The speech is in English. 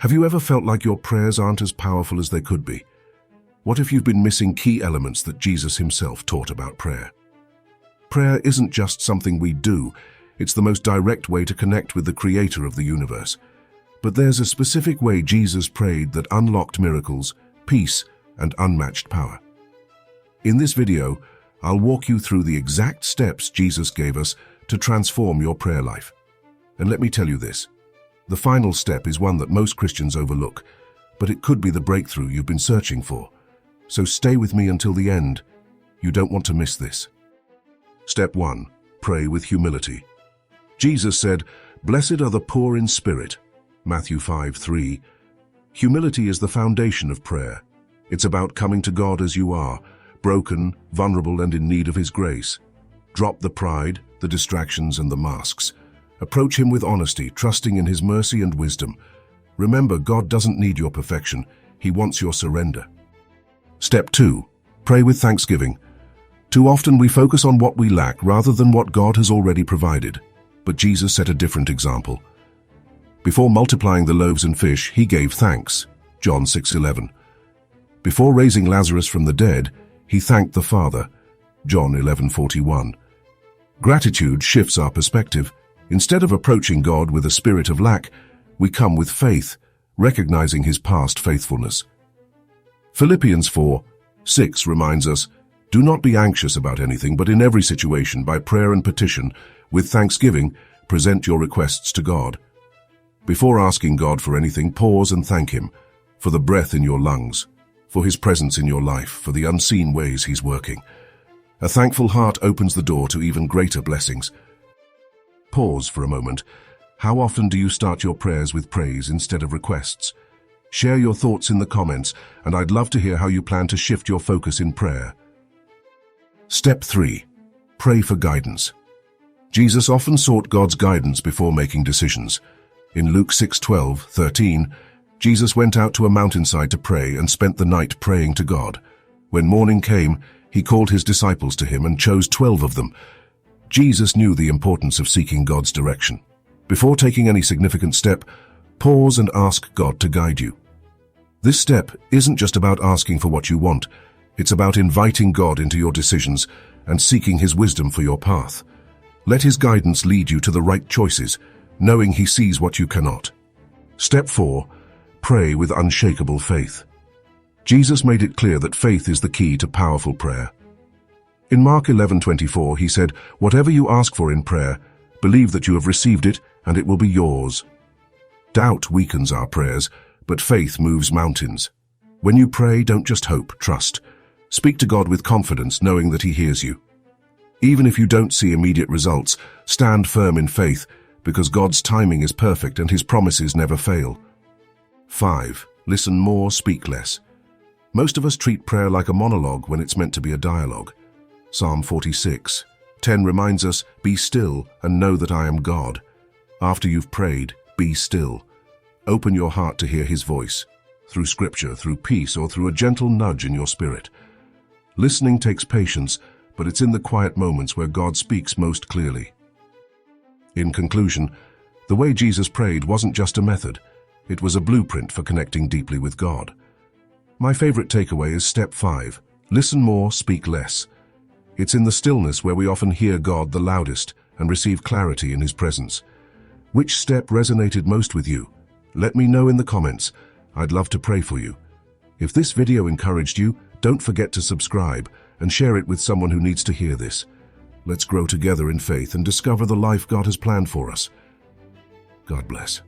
Have you ever felt like your prayers aren't as powerful as they could be? What if you've been missing key elements that Jesus himself taught about prayer? Prayer isn't just something we do, it's the most direct way to connect with the Creator of the universe. But there's a specific way Jesus prayed that unlocked miracles, peace, and unmatched power. In this video, I'll walk you through the exact steps Jesus gave us to transform your prayer life. And let me tell you this, the final step is one that most Christians overlook, but it could be the breakthrough you've been searching for. So stay with me until the end. You don't want to miss this. Step 1. Pray with humility. Jesus said, "Blessed are the poor in spirit." Matthew 5:3. Humility is the foundation of prayer. It's about coming to God as you are, broken, vulnerable, and in need of His grace. Drop the pride, the distractions, and the masks. Approach Him with honesty, trusting in His mercy and wisdom. Remember, God doesn't need your perfection. He wants your surrender. Step 2. Pray with thanksgiving. Too often we focus on what we lack rather than what God has already provided. But Jesus set a different example. Before multiplying the loaves and fish, He gave thanks. John 6:11. Before raising Lazarus from the dead, He thanked the Father. John 11:41. Gratitude shifts our perspective. Instead of approaching God with a spirit of lack, we come with faith, recognizing His past faithfulness. Philippians 4:6 reminds us, "Do not be anxious about anything, but in every situation, by prayer and petition, with thanksgiving, present your requests to God." Before asking God for anything, pause and thank Him for the breath in your lungs, for His presence in your life, for the unseen ways He's working. A thankful heart opens the door to even greater blessings. Pause for a moment. How often do you start your prayers with praise instead of requests? Share your thoughts in the comments, and I'd love to hear how you plan to shift your focus in prayer. Step 3. Pray for guidance. Jesus often sought God's guidance before making decisions. In Luke 6:12-13, Jesus went out to a mountainside to pray and spent the night praying to God. When morning came, He called His disciples to Him and chose 12 of them. Jesus knew the importance of seeking God's direction. Before taking any significant step, pause and ask God to guide you. This step isn't just about asking for what you want. It's about inviting God into your decisions and seeking His wisdom for your path. Let His guidance lead you to the right choices, knowing He sees what you cannot. Step 4. Pray with unshakable faith. Jesus made it clear that faith is the key to powerful prayer. In Mark 11:24, He said, "Whatever you ask for in prayer, believe that you have received it and it will be yours." Doubt weakens our prayers, but faith moves mountains. When you pray, don't just hope, trust. Speak to God with confidence, knowing that He hears you. Even if you don't see immediate results, stand firm in faith, because God's timing is perfect and His promises never fail. 5. Listen more, speak less. Most of us treat prayer like a monologue when it's meant to be a dialogue. Psalm 46:10 reminds us, "Be still and know that I am God." After you've prayed, be still. Open your heart to hear His voice, through scripture, through peace, or through a gentle nudge in your spirit. Listening takes patience, but it's in the quiet moments where God speaks most clearly. In conclusion, the way Jesus prayed wasn't just a method, it was a blueprint for connecting deeply with God. My favorite takeaway is step 5, listen more, speak less. It's in the stillness where we often hear God the loudest and receive clarity in His presence. Which step resonated most with you? Let me know in the comments. I'd love to pray for you. If this video encouraged you, don't forget to subscribe and share it with someone who needs to hear this. Let's grow together in faith and discover the life God has planned for us. God bless.